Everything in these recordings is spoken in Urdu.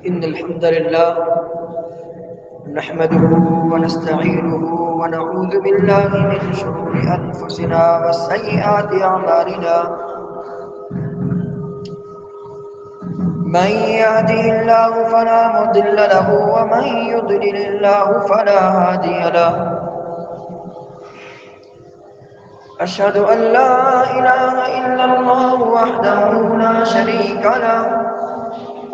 إن الحمد لله نحمده ونستعينه ونعوذ بالله من شرور أنفسنا وسيئات أعمالنا. من يهده الله فلا مضل له ومن يضلل الله فلا هادي له. أشهد أن لا إله إلا الله وحده لا شريك له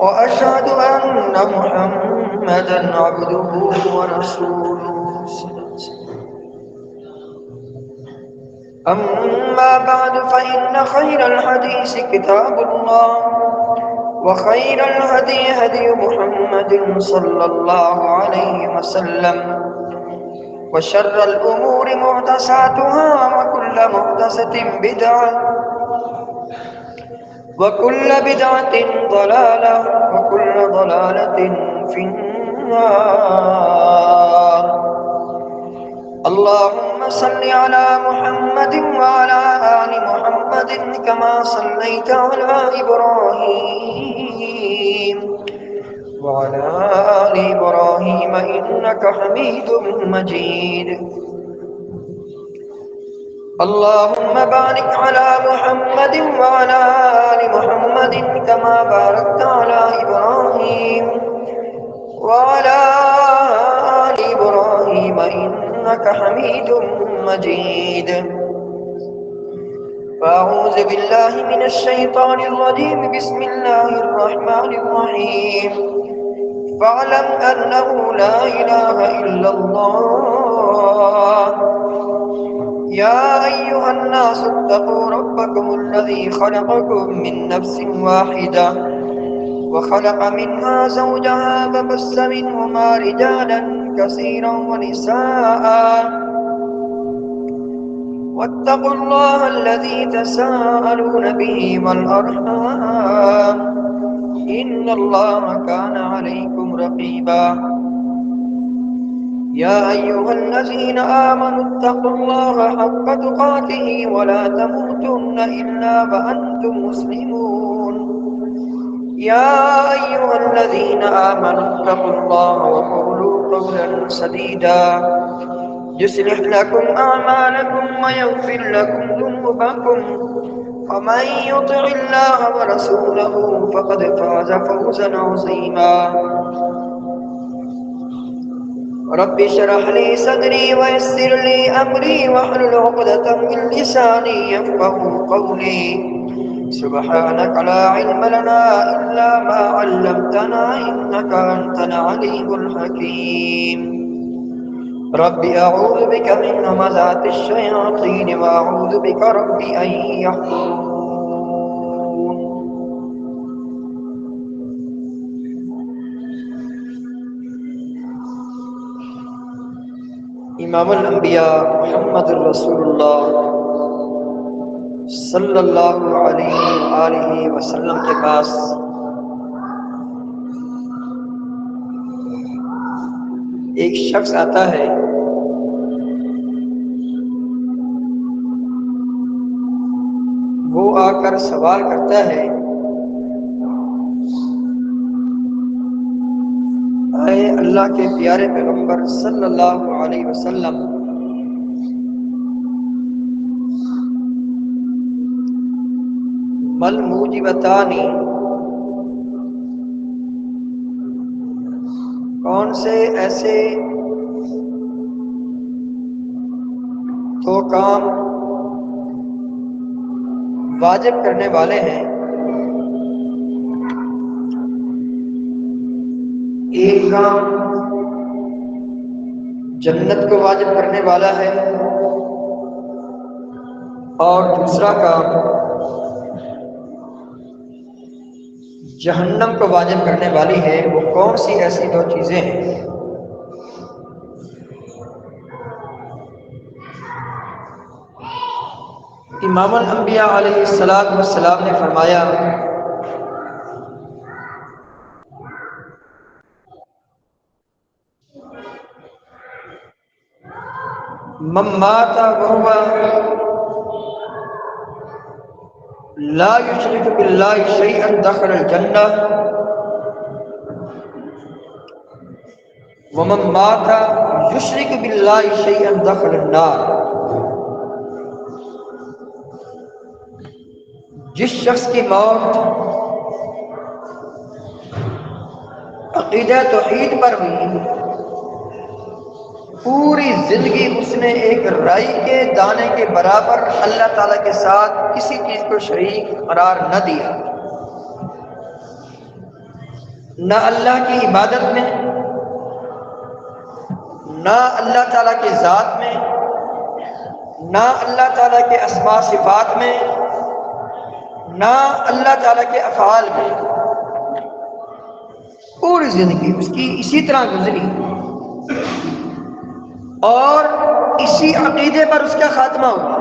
وأشهد أن محمدا عبده ورسوله. أما بعد فإن خير الحديث كتاب الله وخير الهدي هدي محمد صلى الله عليه وسلم وشر الأمور محدثاتها وكل محدثة بدعة وكل بدعة ضلالة وكل ضلالة في النار. اللهم صل على محمد وعلى آل محمد كما صليت على إبراهيم وعلى آل إبراهيم إنك حميد مجيد. اللهم بارك على محمد وعلى آل محمد كما باركت على إبراهيم وعلى آل إبراهيم إنك حميد مجيد. فأعوذ بالله من الشيطان الرجيم. بسم الله الرحمن الرحيم. فاعلم أنه لا إله إلا الله. يا أيها الناس اتقوا ربكم الذي خلقكم من نفس واحدة وخلق منها زوجها فبث منهما رجالا كثيرا ونساء واتقوا الله الذي تساءلون به والأرحام إن الله كان عليكم رقيبا. يا أيها الذين آمنوا اتقوا الله حق تقاته ولا تموتن إلا وأنتم مسلمون. يا أيها الذين آمنوا اتقوا الله وقولوا قولا سديدا يصلح لكم أعمالكم ويغفر لكم ذنوبكم ومن يطع الله ورسوله فقد فاز فوزا عظيما. رب اشرح لي صدري ويسر لي أمري واحلل عقدة من لساني يفقهوا قولي. سبحانك لا علم لنا إلا ما علمتنا إنك أنت العليم الحكيم. رب أعوذ بك من همزات الشياطين وأعوذ بك رب أن يحضرون. امام الانبیاء محمد الرسول اللہ صلی اللہ علیہ وآلہ وسلم کے پاس ایک شخص آتا ہے. وہ آ کر سوال کرتا ہے، اے اللہ کے پیارے پیغمبر صلی اللہ علیہ وسلم، مل موجبتانی، کون سے ایسے دو کام واجب کرنے والے ہیں؟ ایک کام جنت کو واجب کرنے والا ہے اور دوسرا کام جہنم کو واجب کرنے والی ہے. وہ کون سی ایسی دو چیزیں ہیں؟ امام الانبیاء علیہ السلام نے فرمایا، من مات وهو لا يشرك بالله شيئا دخل الجنة ومن مات یشرک باللہ شیئا دخل النار، جس شخص کی موت عقیدہ توحید پر ہوئی، پوری زندگی اس نے ایک رائی کے دانے کے برابر اللہ تعالیٰ کے ساتھ کسی چیز کو شریک قرار نہ دیا، نہ اللہ کی عبادت میں، نہ اللہ تعالیٰ کی ذات میں، نہ اللہ تعالیٰ کے اسماء صفات میں، نہ اللہ تعالیٰ کے افعال میں، پوری زندگی اس کی اسی طرح گزری اور اسی عقیدے پر اس کا خاتمہ ہوا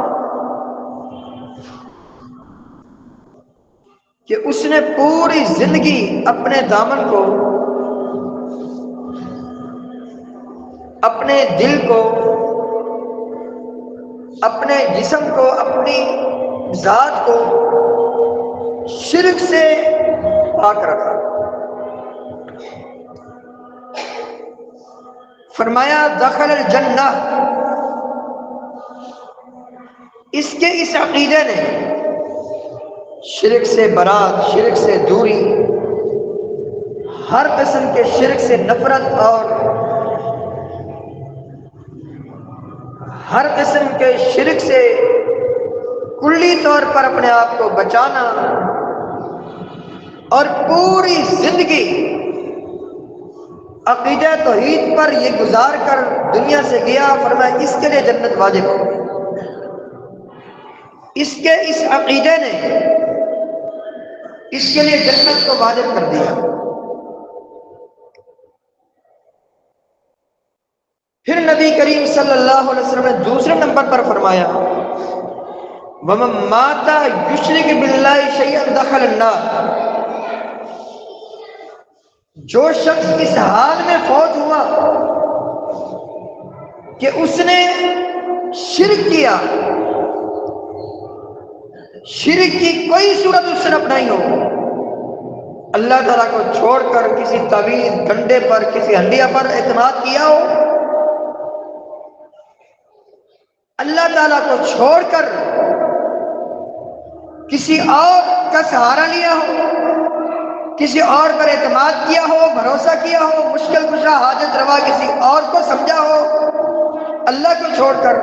کہ اس نے پوری زندگی اپنے دامن کو، اپنے دل کو، اپنے جسم کو، اپنی ذات کو شرک سے پاک رکھا۔ فرمایا دخل الجنہ، اس کے اس عقیدے نے شرک سے برات، شرک سے دوری، ہر قسم کے شرک سے نفرت اور ہر قسم کے شرک سے کلی طور پر اپنے آپ کو بچانا، اور پوری زندگی عقیدہ توحید پر یہ گزار کر دنیا سے گیا۔ فرمایا اس کے لیے جنت واجب ہو گئی، اس کے اس عقیدے نے اس کے لیے جنت کو واجب کر دیا۔ پھر نبی کریم صلی اللہ علیہ وسلم نے دوسرے نمبر پر فرمایا وَمَن مَاتَ يُشْرِكْ بِاللَّهِ شَيْئًا دَخَلَ النَّارَ، جو شخص اس حال میں فوت ہوا کہ اس نے شرک کیا، شرک کی کوئی صورت اس نے اپنائی ہو، اللہ تعالیٰ کو چھوڑ کر کسی تعویذ ڈنڈے پر، کسی ہنڈیا پر اعتماد کیا ہو، اللہ تعالیٰ کو چھوڑ کر کسی اور کا سہارا لیا ہو، کسی اور پر اعتماد کیا ہو، بھروسہ کیا ہو، مشکل کشا حاجت روا کسی اور کو سمجھا ہو اللہ کو چھوڑ کر،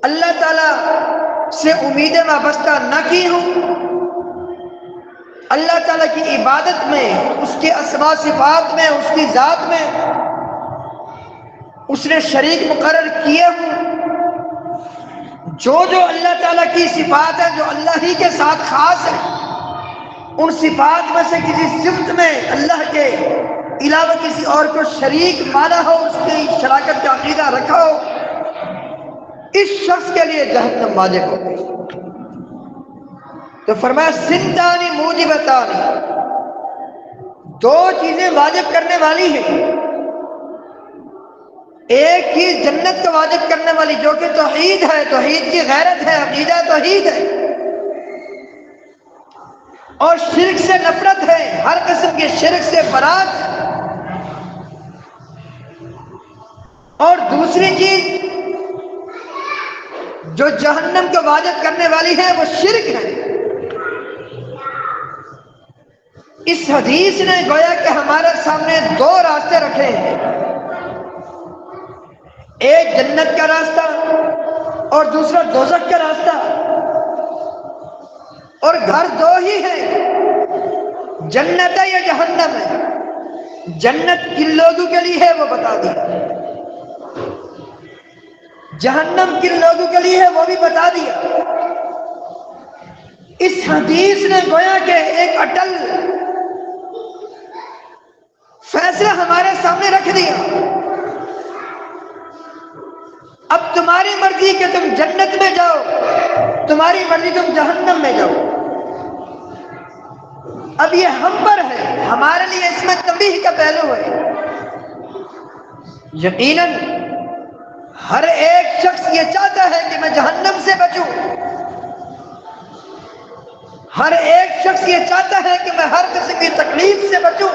اللہ تعالیٰ سے امیدیں وابستہ نہ کی ہوں، اللہ تعالیٰ کی عبادت میں، اس کے اسماء صفات میں، اس کی ذات میں اس نے شریک مقرر کیے ہوں، جو اللہ تعالیٰ کی صفات ہے جو اللہ ہی کے ساتھ خاص ہے، ان صفات میں سے کسی صفت میں اللہ کے علاوہ کسی اور کو شریک مانا ہو، اس کی شراکت کا عقیدہ رکھا ہو، اس شخص کے لیے جہنم واجب ہو گئی۔ تو فرمایا سنتانی موجبتانی، دو چیزیں واجب کرنے والی ہیں، ایک چیز جنت کو واجب کرنے والی جو کہ توحید ہے، توحید کی غیرت ہے، عقیدہ توحید ہے، اور شرک سے نفرت ہے، ہر قسم کے شرک سے برات، اور دوسری چیز جو جہنم کو واجب کرنے والی ہے وہ شرک ہے۔ اس حدیث نے گویا کہ ہمارے سامنے دو راستے رکھے ہیں، ایک جنت کا راستہ اور دوسرا دوزخ کا راستہ، اور گھر دو ہی ہیں، جنت ہے یا جہنم ہے۔ جنت کن لوگوں کے لیے ہے وہ بتا دیا، جہنم کن لوگوں کے لیے ہے وہ بھی بتا دیا۔ اس حدیث نے گویا کہ ایک اٹل فیصلہ ہمارے سامنے رکھ دیا، اب تمہاری مرضی کہ تم جنت میں جاؤ، تمہاری مرضی تم جہنم میں جاؤ، اب یہ ہم پر ہے، ہمارے لیے اس میں تنبیہ کا پہلو ہے۔ یقیناً ہر ایک شخص یہ چاہتا ہے کہ میں جہنم سے بچوں، ہر ایک شخص یہ چاہتا ہے کہ میں ہر قسم کی تکلیف سے بچوں،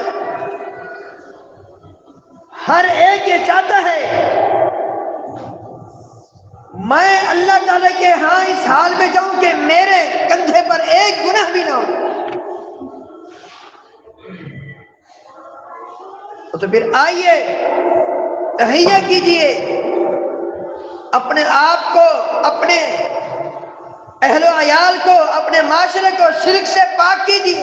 ہر ایک یہ چاہتا ہے میں اللہ تعالیٰ کے ہاں اس حال میں جاؤں کہ میرے کندھے پر ایک گناہ بھی نہ ہو۔ تو پھر آئیے تہیہ کیجئے، اپنے آپ کو، اپنے اہل و عیال کو، اپنے معاشرے کو شرک سے پاک کیجئے،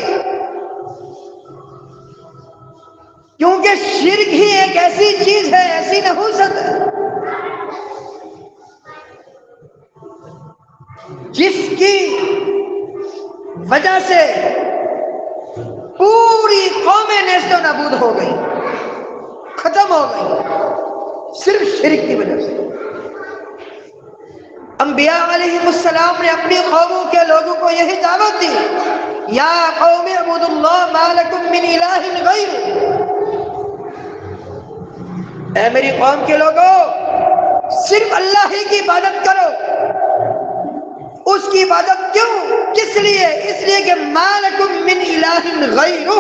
کیونکہ شرک ہی ایک ایسی چیز ہے، ایسی نحوست ہے جس کی وجہ سے پوری قومیں نیست و نابود ہو گئی، ختم ہو گئی، صرف شرک کی وجہ سے۔ انبیاء علیہ السلام نے اپنی قوموں کے لوگوں کو یہی دعوت دی، یا قوم اعبدوا اللہ ما لکم من الہ غیرہ، اے میری قوم کے لوگوں صرف اللہ ہی کی عبادت کرو۔ اس کی عبادت کیوں؟ کس لیے؟ اس لیے کہ ما لکم من الہ غیرہ،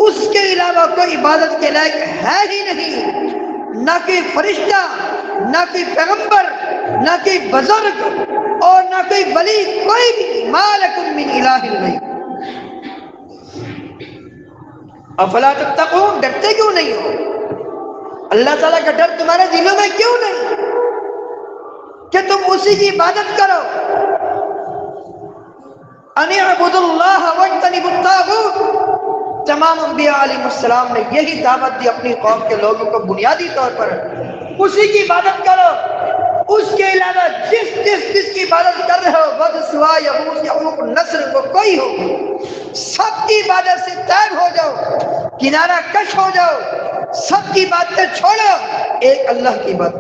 اس کے علاوہ کوئی عبادت کے لائق ہے ہی نہیں، نہ کوئی فرشتہ، نہ کوئی پیغمبر، نہ کوئی بزرگ اور نہ کوئی ولی، کوئی بھی، ما لکم من الہ غیرہ۔ افلا تتقون، ڈرتے کیوں نہیں ہو؟ اللہ تعالیٰ کا ڈر تمہارے دلوں میں کیوں نہیں کہ تم اسی کی عبادت کرو؟ ان اعبدوا اللہ واجتنبوا الطاغوت، تمام انبیاء علیہ السلام نے یہی دعوت دی اپنی قوم کے لوگوں کو بنیادی طور پر، اسی کی عبادت کرو، اس کے علاوہ جس کی عبادت کر رہے ہو، ود سوا یغوث یعوق نصر کو کوئی ہو، سب کی عبادت سے طیب ہو جاؤ، کنارہ کش ہو جاؤ، سب کی باتیں چھوڑو، ایک اللہ کی بات۔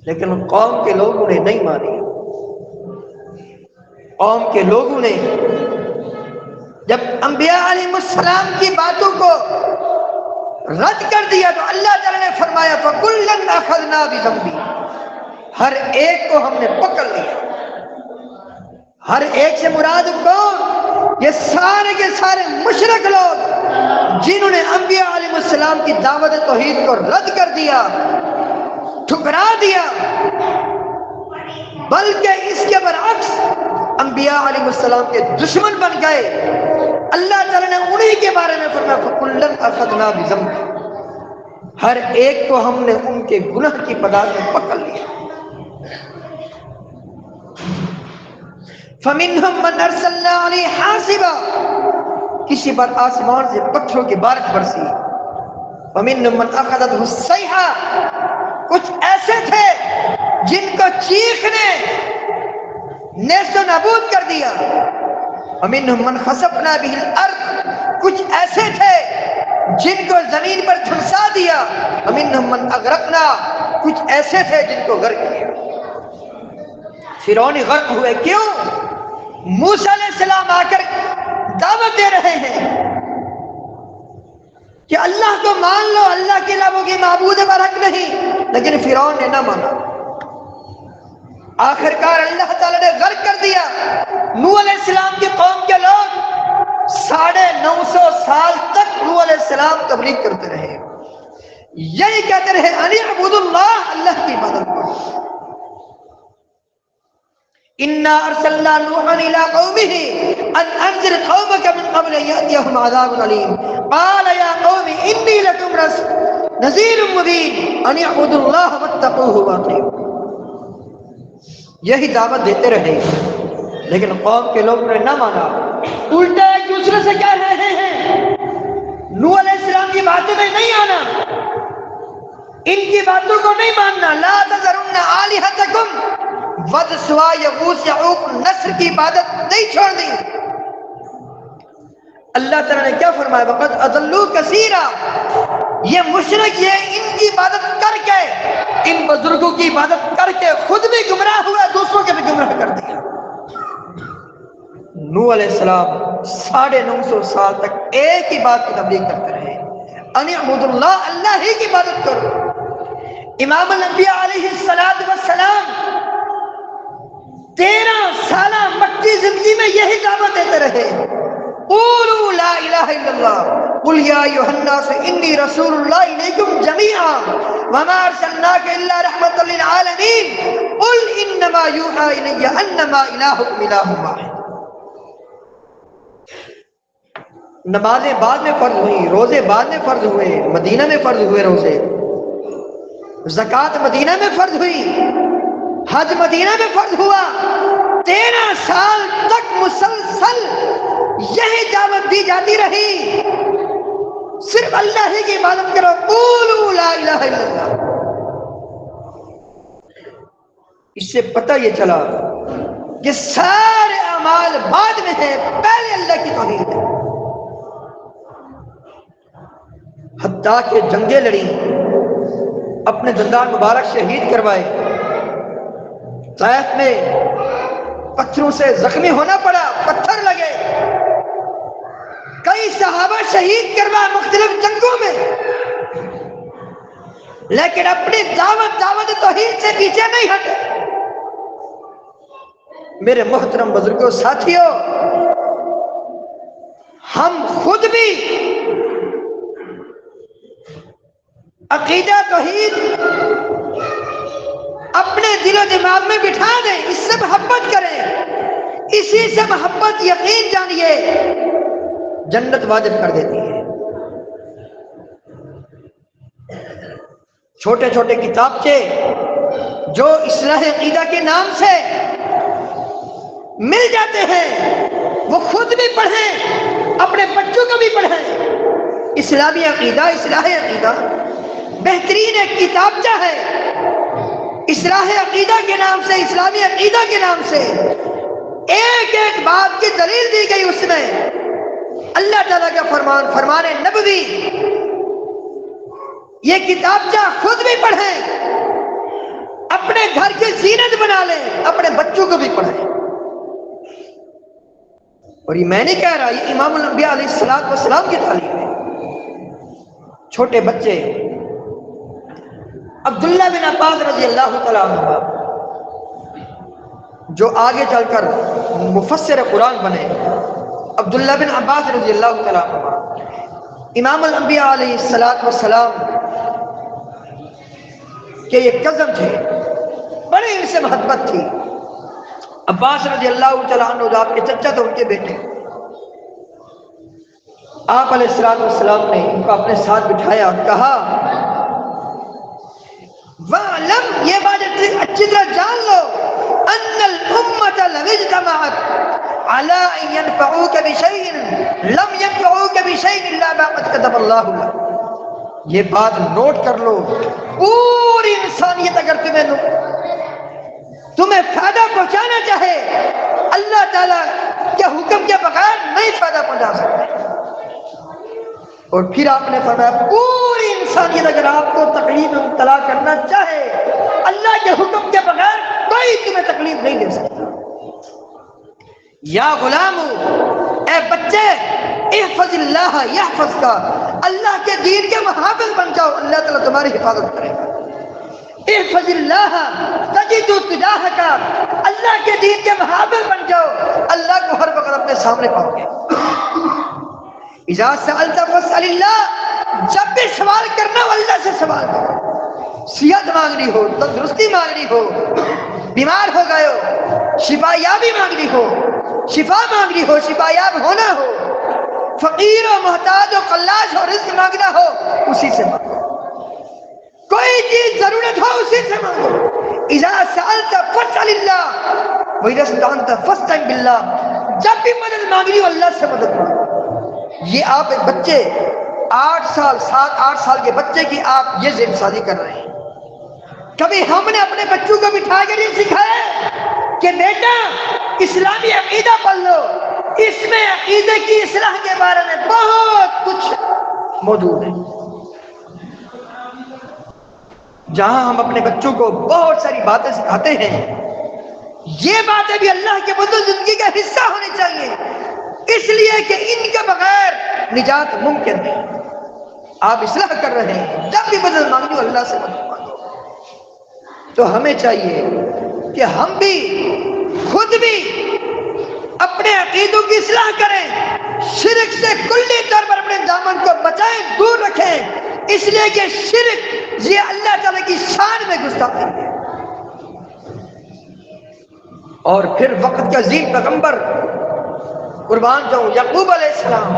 لیکن قوم کے لوگوں نے نہیں مانی، قوم کے لوگوں نے جب انبیاء علیہ السلام کی باتوں کو رد کر دیا تو اللہ تعالیٰ نے فرمایا فَكُلًّا أَخَذْنَا بِذَنبِهِ، ہر ایک کو ہم نے پکڑ لیا۔ ہر ایک سے مراد کون؟ یہ سارے کے سارے مشرک لوگ جنہوں نے انبیاء علیہ السلام کی دعوت توحید کو رد کر دیا، ٹھکرا دیا، بلکہ اس کے برعکس انبیاء علیہ السلام کے دشمن بن گئے۔ اللہ تعالیٰ نے انہی کے بارے میں فرمایا فَكُلًّا أَخَذْنَا بِذَنبِهِ، ہر ایک کو ہم نے ان کے گناہ کی پداش میں پکڑ لیا۔ فَمِنْهُمْ مَنْ أَرْسَلْنَا عَلَيْهِ حَاصِبًا، کسی پر آسمان سے پتھروں کی بارش برسی۔ وَمِنْهُمْ مَنْ أَخَذَتْهُ الصَّيْحَةُ، کچھ ایسے تھے جن کو چیخ نے نیست و نابود کر دیا۔ وَمِنْهُمْ مَنْ خَسَفْنَا بِهِ الْأَرْضِ، کچھ ایسے تھے جن کو زمین پر جھلسا دیا۔ وَمِنْهُمْ مَنْ أَغْرَقْنَا، کچھ ایسے تھے جن کو غرق کیا۔ فرعون غرق ہوئے کیوں؟ موسیٰ علیہ السلام آ کر دعوت دے رہے ہیں کہ اللہ کو مان لو، اللہ کے علاوہ کوئی معبود برحق نہیں، لیکن فرعون نے نہ مانا۔ آخرکار اللہ تعالیٰ نے غرق کر دیا۔ نوح علیہ السلام کی قوم کے لوگ 950 سال تک نوح علیہ السلام تبلیغ کرتے رہے، یہی کہتے رہے ان اعبدوا اللہ، اللہ کی عبادت کرو۔ انا ارسلنا نوحا الى قومه ان انذر قومك من قبل ان ياتيهم عذاب اليم قال يا قوم اني لكم نذير مبين ان اعبدوا الله واتقوه واطيعون۔ یہی دعوت دیتے رہے، لیکن قوم کے لوگوں نے نہ مانا، الٹا ایک دوسرے سے کہہ رہے ہیں نوح علیہ السلام کی باتوں میں نہیں آنا، ان کی باتوں کو نہیں ماننا۔ لا تذرن آلہتکم، ود سوا یغوث یعوق نصر کی عبادت نہیں چھوڑنی۔ اللہ تعالیٰ نے کیا فرمایا؟ وقد اضلوا کثیرا، یہ مشرک یہ ان کی عبادت کر کے، ان بزرگوں کی عبادت کر کے خود بھی گمراہ ہوا، دوسروں کے بھی گمراہ کر دیا۔ نوح علیہ السلام 950 سال تک ایک ہی بات کی تبلیغ کرتے رہے، ان اعبدوا اللہ، اللہ ہی کی عبادت کرو۔ امام الانبیاء علیہ السلام 13 سالہ مکی زندگی زندگی میں یہی دعوت دیتے رہے، قولوا لا الہ الا اللہ، قل یا ایھا الناس انی رسول اللہ الیکم جمیعا وما ارسلناک الا رحمۃ للعالمین قل انما یوحی الی انما الہکم الہ واحد۔ نمازیں بعد میں فرض ہوئی، روزے بعد میں فرض ہوئے، مدینہ میں فرض ہوئے روزے، زکوٰۃ مدینہ میں فرض ہوئی، حج مدینہ میں فرض ہوا، 13 سال تک مسلسل یہی دعوت دی جاتی رہی، صرف اللہ ہی کی عبادت کرو، قولوا لا الہ الا اللہ۔ اس سے پتہ یہ چلا کہ سارے اعمال بعد میں ہیں، پہلے اللہ کی توحید ہے۔ حتیٰ کہ جنگیں لڑی، اپنے دندان مبارک شہید کروائے، طائف میں پتھروں سے زخمی ہونا پڑا، پتھر لگے، کئی صحابہ شہید کروائے مختلف جنگوں میں، لیکن اپنی دعوت توحید سے پیچھے نہیں ہٹے۔ میرے محترم بزرگوں، ساتھیوں، ہم خود بھی عقیدہ توحید اپنے دل و دماغ میں بٹھا دیں، اس سے محبت کریں، اسی سے محبت یقین جانیے جنت واجب کر دیتی ہے۔ چھوٹے چھوٹے کتابچے جو اصلاح عقیدہ کے نام سے مل جاتے ہیں، وہ خود بھی پڑھیں، اپنے بچوں کو بھی پڑھیں۔ اسلامی عقیدہ، اصلاح عقیدہ بہترین ایک کتابچہ ہے، اصلاح عقیدہ کے نام سے، اسلامی عقیدہ کے نام سے ایک ایک بات کی دلیل دی گئی، اس میں اللہ تعالیٰ کا فرمان نبوی۔ یہ کتابچہ خود بھی پڑھیں، اپنے گھر کی زینت بنا لیں، اپنے بچوں کو بھی پڑھیں۔ اور یہ میں نہیں کہہ رہا، یہ امام الانبیاء علیہ السلام کی تعلیم ہے۔ چھوٹے بچے عبداللہ بن عباس رضی اللہ تعالیٰ عنہ، جو آگے چل کر مفسر قرآن بنے، عبداللہ بن عباس رضی اللہ تعالیٰ عنہ امام الانبیاء علیہ السلام کہ یہ کزن تھے، بڑے ان سے محبت تھی۔ عباس رضی اللہ تعالیٰ عنہ جو آپ کے چچا تھے، ان کے بیٹے، آپ علیہ السلام نے ان کو اپنے ساتھ بٹھایا اور کہا، وَعْلَمْ، یہ بات اچھی طرح جان لو، أَنَّ الْأُمَّةَ لَوِ اجْتَمَعَتْ عَلَىٰ أَن يَنفَعُوكَ بِشَيْءٍ لَمْ يَنفَعُوكَ بِشَيْءٍ إِلَّا مَا قَدْ كَتَبَ اللَّهُ لَكَ۔ یہ بات نوٹ کر لو، پوری انسانیت اگر تمہیں فائدہ پہنچانا چاہے، اللہ تعالیٰ کے حکم کے بغیر نہیں فائدہ پہنچا سکتے۔ اور پھر آپ نے فرمایا، پوری انسانیت اگر آپ کو تکلیف میں مبتلا کرنا چاہے، اللہ کے حکم کے بغیر کوئی تمہیں تکلیف نہیں دے سکتا۔ یا غلام، اے بچے، احفظ اللہ یحفظ کا، اللہ کے دین کے محافظ بن جاؤ، اللہ تعالیٰ تمہاری حفاظت کرے گا۔ احفظ اللہ تجد تجاہک، اللہ کے دین کے محافظ بن جاؤ، اللہ کو ہر وقت اپنے سامنے پاؤ گے۔ اذا سألت فاسأل اللہ، جب بھی سوال کرنا ہو اللہ سے سوال کرو۔ صحت مانگنی ہو، تندرستی مانگنی ہو، بیمار ہو گئے ہو، شفا یابی مانگنی ہو، شفا مانگنی ہو، شفا یاب ہونا ہو، فقیر و محتاج و قلاش ہو، رزق مانگنا ہو، اسی سے مانگو۔ کوئی چیز ضرورت ہو اسی سے مانگو۔ اذا سألت فاسأل اللہ وإذا استعنت فاستعن باللہ، جب بھی مدد مانگنی ہو اللہ سے مدد مانگو۔ یہ آپ ایک بچے 7-8 سال کے بچے کی آپ یہ ذہن سازی کر رہے ہیں۔ کبھی ہم نے اپنے بچوں کو بٹھا کے نہیں سکھایا کہ بیٹا اسلامی عقیدہ پڑھ لو، اس میں عقیدے کی اصلاح کے بارے میں بہت کچھ موجود ہے۔ جہاں ہم اپنے بچوں کو بہت ساری باتیں سکھاتے ہیں، یہ باتیں بھی اللہ کے بدل زندگی کا حصہ ہونی چاہیے، اس لیے کہ ان کے بغیر نجات ممکن نہیں۔ آپ اصلاح کر رہے ہیں، جب بھی مدد مانگنی ہو اللہ سے مدد مانگو۔ تو ہمیں چاہیے کہ ہم بھی خود بھی اپنے عقیدوں کی اصلاح کریں، شرک سے کلی طور پر اپنے دامن کو بچائیں، دور رکھیں، اس لیے کہ شرک یہ اللہ تعالیٰ کی شان میں گستاخی ہے۔ اور پھر وقت کے عظیم پیغمبر قربان جاؤں یعقوب علیہ السلام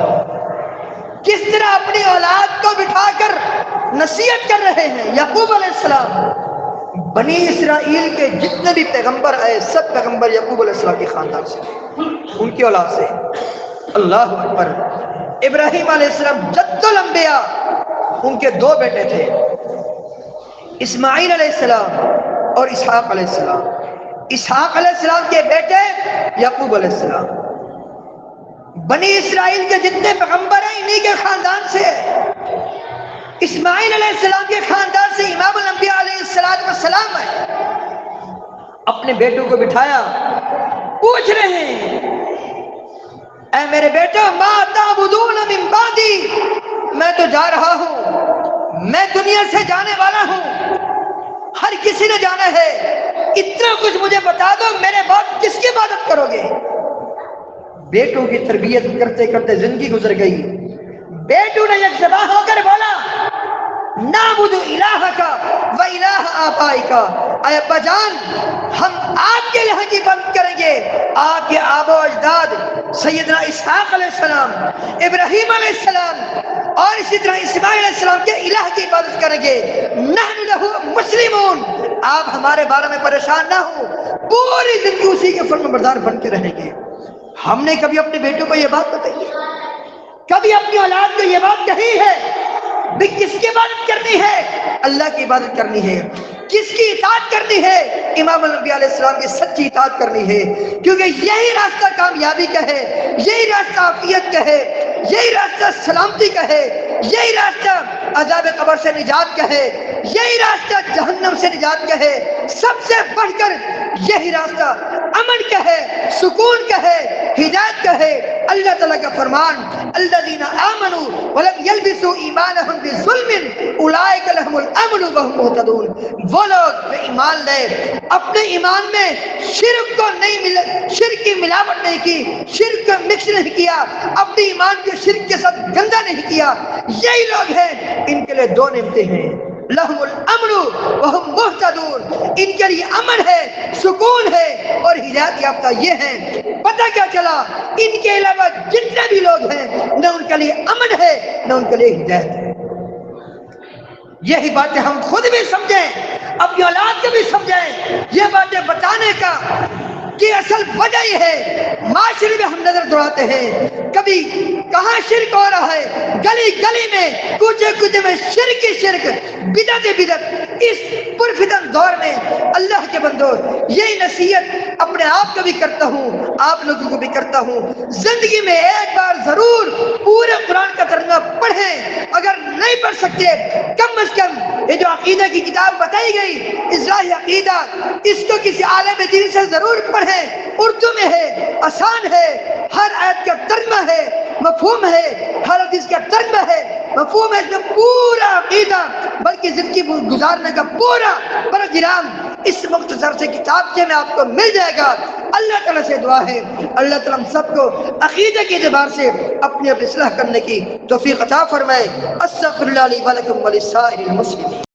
کس طرح اپنی اولاد کو بٹھا کر نصیحت کر رہے ہیں۔ یعقوب علیہ السلام بنی اسرائیل کے جتنے بھی پیغمبر آئے سب پیغمبر یعقوب علیہ السلام کے خاندان سے، ان کی اولاد سے۔ اللہ اکبر۔ ابراہیم علیہ السلام جد الانبیاء، ان کے دو بیٹے تھے، اسماعیل علیہ السلام اور اسحاق علیہ السلام۔ اسحاق علیہ السلام کے بیٹے یعقوب علیہ السلام۔ بنی اسرائیل کے جتنے پیغمبر ہیں انہی کے خاندان سے۔ اسماعیل علیہ السلام کے خاندان سے امام الانبیاء علیہ السلام ہے۔ اپنے بیٹوں کو بٹھایا، پوچھ رہے ہیں اے میرے بیٹو ما تعبدون من بعدی، میں تو جا رہا ہوں، میں دنیا سے جانے والا ہوں، ہر کسی نے جانا ہے، اتنا کچھ مجھے بتا دو میرے بعد کس کی عبادت کرو گے؟ بیٹوں کی تربیت کرتے کرتے زندگی گزر گئی۔ بیٹوں نے یک زبان ہو کر بولا نعبد الہک و الہ آبائک، اے ابا جان ہم آپ کے الہ کی عبادت کریں گے، آپ کے آبا و اجداد سیدنا اسحاق علیہ السلام، ابراہیم علیہ السلام اور اسی طرح اسماعیل علیہ السلام کے الہ کی عبادت کریں گے، نحن لہ مسلمون، آپ ہمارے بارے میں پریشان نہ ہوں، پوری زندگی اسی کے فرمانبردار بن کے رہیں گے۔ ہم نے کبھی اپنے بیٹوں کو یہ بات بتائی ہے؟ کبھی اپنی اولاد کو یہ بات کہی ہے بھی کس کی عبادت کرنی ہے؟ اللہ کی عبادت کرنی ہے۔ کس کی اطاعت کرنی ہے؟ امام الانبیاء علیہ السلام کی سچی اطاعت کرنی ہے، کیونکہ یہی راستہ کامیابی کا ہے، یہی راستہ عافیت کا ہے، یہی راستہ سلامتی کا ہے، یہی راستہ عذاب قبر سے نجات کا ہے، یہی راستہ جہنم سے نجات کا ہے، سب سے بڑھ کر یہی راستہ امن کا ہے، سکون کا ہے، ہدایت کا ہے۔ اللہ تعالیٰ کا فرمان الذین آمنوا ولم یلبسوا ایمانہم بظلم اولئک لہم الامن وہم مہتدون، وہ لوگ جو ایمان لے اپنے ایمان میں شرک کو شرک کی ملاوٹ نہیں کی، شرک کو مکس نہیں کیا، اپنے ایمان کو شرک کے ساتھ گندا نہیں کیا، یہی لوگ ہیں، ان کے لیے دو نعمتیں ہیں، لہم الامن وہم مہتدون، ان کے لیے امن ہے، سکون ہے اور ہدایت یافتہ یہ ہیں۔ پتہ کیا چلا؟ ان کے علاوہ جتنے بھی لوگ ہیں نہ ان کے لیے امن ہے نہ ان کے لیے ہدایت ہے۔ یہی باتیں ہم خود بھی سمجھیں، اپنی اولاد کو بھی سمجھیں۔ یہ باتیں بتانے کا کہ اصل وجہ یہ ہے، معاشرے میں ہم نظر دوڑاتے ہیں، کبھی کہاں شرک ہو رہا ہے، گلی گلی میں، کوچے کوچے میں شرک ہی شرک، بدعت ہی بدعت۔ اس پرفتن دور میں اللہ کے بندو یہی نصیحت اپنے آپ کو بھی کرتا ہوں، آپ لوگوں کو بھی کرتا ہوں، زندگی میں ایک بار ضرور پورے قرآن کا ترجمہ پڑھیں، اگر نہیں پڑھ سکتے کم از کم یہ جو عقیدہ کی کتاب بتائی گئی اصلاح عقیدہ، اس کو کسی عالم دین سے ضرور پڑھیں، اردو میں ہے، آسان ہے، ہر آیت کا ترجمہ ہے، مفہوم ہے، ہر حدیث کا ترجمہ ہے، مفہوم ہے، اس میں پورا عقیدہ بلکہ زندگی گزارنے کا پورا پروگرام اس مختصر سے کتاب سے میں آپ کو مل جائے گا۔ اللہ تعالیٰ سے دعا ہے اللہ تعالیٰ ہم سب کو عقیدہ کے اعتبار سے اپنی اصلاح کرنے کی توفیق عطا فرمائے۔ استغفر اللہ لی ولکم ولسائر المسلمین۔